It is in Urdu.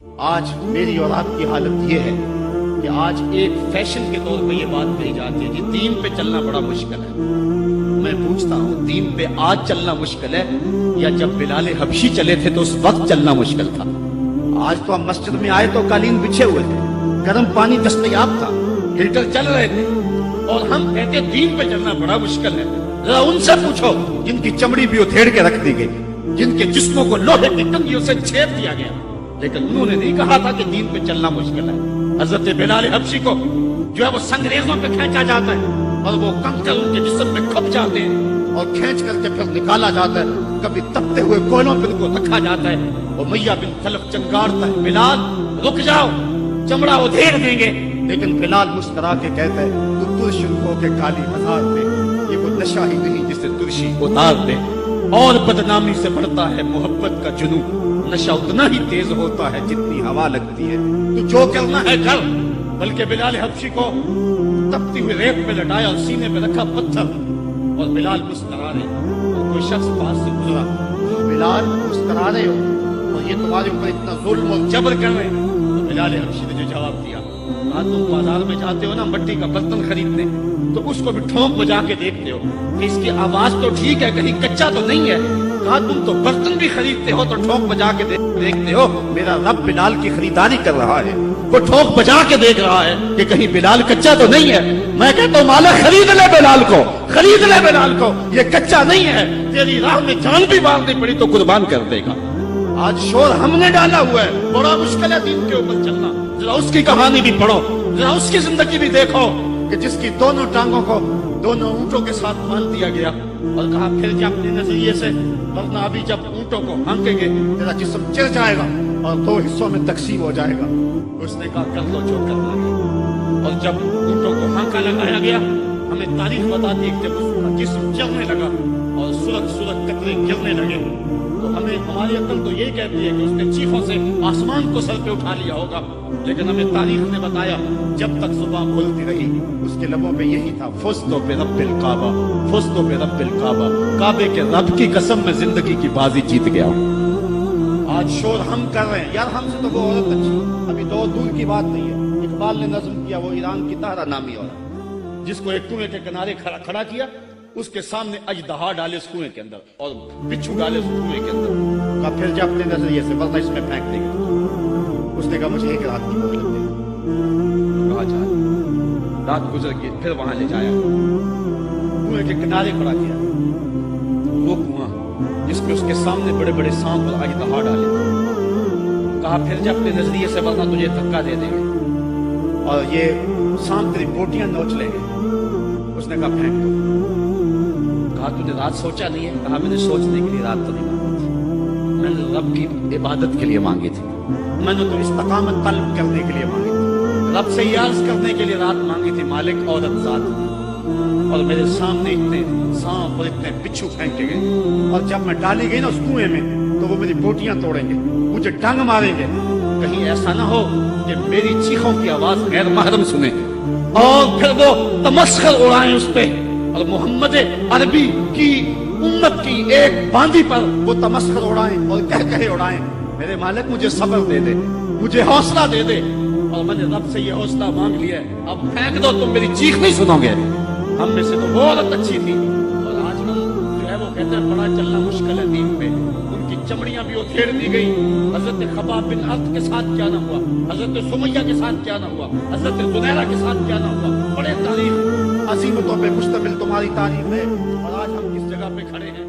آج میری اور آپ کی حالت یہ ہے کہ آج ایک فیشن کے طور پہ یہ بات کہی جاتی ہے کہ دین پہ چلنا بڑا مشکل ہے. میں پوچھتا ہوں دین پہ آج چلنا مشکل ہے یا جب بلال حبشی چلے تھے تو اس وقت چلنا مشکل تھا؟ آج تو ہم مسجد میں آئے تو قالین بچھے ہوئے تھے, گرم پانی دستیاب تھا, ہیٹر چل رہے تھے, اور ہم کہتے دین پہ چلنا بڑا مشکل ہے. ذرا ان سے پوچھو جن کی چمڑی بھی اتھیڑ کے رکھ دی گئی, جن کے جسموں کو لوہے کی کنگھیوں سے چھید دیا گیا, لیکن انہوں نے نہیں کہا تھا کہ دین پہ چلنا مشکل ہے. حضرت بلال حبشی کو جو ہے وہ سنگریزوں پہ کھینچا جاتا ہے اور وہ کنکر ان کے جسم میں کھپ جاتے ہیں اور کھینچ کر کے پھر نکالا جاتا ہے. کبھی تپتے ہوئے کوئلوں پہ ان کو رکھا جاتا ہے. امیہ بن خلف چنگارتا ہے, بلال رک جاؤ, چمڑا ادھیڑ دیں گے. لیکن بلال مسکرا کے کہتا ہے تو ترش ہو کے کالی ہزار پہ, یہ وہ نشہ ہی نہیں جسے ترشی اتار دے. اور بدنامی سے بڑھتا ہے محبت کا جنون, نشہ اتنا ہی تیز ہوتا ہے جتنی ہوا لگتی ہے. تو جو کرنا ہے کر. بلکہ بلال حبشی کو تپتی ہوئی ریت پہ لٹایا اور سینے پہ رکھا پتھر, اور بلال مسکرا رہے. اور کوئی شخص پاس سے گزرا, بلال مسکرا رہے ہو اور یہ تمہارے اوپر اتنا ظلم اور جبر کر رہے ہیں. تو بلال حبشی نے جو جواب دیا, کہا تم بازار میں جاتے ہو نا مٹی کا برتن خریدنے, تو اس کو بھی ٹھونک بجا کے دیکھتے ہو کہ اس کی آواز تو ٹھیک ہے, کہیں کچا تو نہیں ہے. کہا تم تو برتن بھی خریدتے ہو تو ٹھونک بجا کے دیکھتے ہو. میرا رب بلال کی خریداری کر رہا ہے, وہ ٹھونک بجا کے دیکھ رہا ہے کہ کہیں بلال کچا تو نہیں ہے. میں کہتا ہوں مالک خرید لے بلال کو, خرید لے بلال کو, یہ کچا نہیں ہے. تیری راہ میں جان بھی مارنی پڑی تو قربان کر دے گا. آج شور ہم نے ڈالا ہوا ہے, بڑا مشکل ہے دین کے اوپر چلنا. ذرا اس کی کہانی بھی پڑھو, ذرا اس کی زندگی بھی دیکھو کہ جس کی دونوں ٹانگوں کو دونوں اونٹوں کے ساتھ باندھ دیا گیا اور کہا پھر جا اپنے نظریے سے, ورنہ ابھی جب اونٹوں کو ہانکیں گے تیرا جسم چر جائے گا اور 2 حصوں میں تقسیم ہو جائے گا. اس نے کہا کر لو جو کرنا ہے. اور جب اونٹوں کو ہانکا لگایا گیا, ہمیں تاریخ بتاتی ہے کہ جب اس کا جسم چلنے لگا اور سلگ سلگ قطرے گرنے لگے, تو ہمیں ہماری عقل تو یہی کہتی ہے کہ اس نے چیخوں سے آسمان کو سر پہ اٹھا لیا ہوگا. لیکن ہمیں تاریخ نے بتایا جب تک زبان کھلتی رہی اس کے لبوں پہ یہی تھا, فزتو برب الکعبہ, فزتو برب الکعبہ, کعبے کے رب کی قسم میں زندگی کی بازی جیت گیا ہوں. آج شور ہم کر رہے ہیں, یار ہم سے تو وہ عورت اچھی, ابھی تو دور کی بات نہیں ہے. اقبال نے نظم کیا, وہ ایران کی طاہرہ نامی عورت, جس کو ایک کنویں کے کنارے کھڑا کیا, اس کے سامنے اژدہا ڈالے اس کنویں کے اندر اور بچھو ڈالے اس کنویں کے اندر. کہا پھر جا اپنے نظریے سے, ورنہ اس میں پھینک دیں گے. اس نے کہا مجھے ایک رات کی مہلت دے. کہا جا, رات گزر گئی, پھر وہاں لے جایا, کنویں کے کنارے کھڑا کیا. وہ کنواں جس میں اس کے سامنے بڑے بڑے سانپ اور اژدہا ڈالے. کہا پھر جا اپنے نظریے سے, ورنہ تجھے دھکا دے دیں گے اور یہ سانپ تیری بوٹیاں نوچ لیں گے. اس نے کہا پھینک دو. کہا تو نے رات سوچا نہیں ہے؟ کہا میں نے سوچنے کے لیے رات تو نہیں مانگی تھی, میں نے رب کی عبادت کے لیے مانگی تھی, میں نے تو استقامت طلب کرنے کے لیے مانگی تھی, رب سے یاز کرنے کے لیے رات مانگی تھی. مالک عورت ذات, اور میرے سامنے اتنے سانپ اور اتنے بچھو پھینکے گئے, اور جب میں ڈالی گئی نا اس کنویں میں تو وہ میری بوٹیاں توڑیں گے, مجھے ڈنگ ماریں گے. کہیں ایسا نہ ہو کہ میری چیخوں کی آواز غیر محرم سنیں اور پھر وہ تمسخر اڑائیں اس پہ, اور محمد عربی کی امت کی ایک باندی پر وہ تمسخر اڑائیں اور کہے اڑائیں. میرے مالک مجھے صبر دے دے, مجھے حوصلہ دے دے. اور میں نے رب سے یہ حوصلہ مانگ لیا ہے, اب پھینک دو, تم میری چیخ نہیں سنو گے. ہم میں سے تو وہ عورت اچھی تھی, اور آج ہم جو ہے وہ کہتے ہیں بڑا چلنا مشکل ہے دین پہ. ان کی چمڑیاں بھی اتھیڑ دی گئی. حضرت خباب بن ارد کے ساتھ کیا نہ ہوا, حضرت سمیہ کے ساتھ کیا نہ ہوا, حضرت زنیرہ کے ساتھ کیا نہ ہوا. بڑے تاریخ عظیمتوں پہ مشتمل تمہاری تاریخ ہے, اور آج ہم کس جگہ پہ کھڑے ہیں.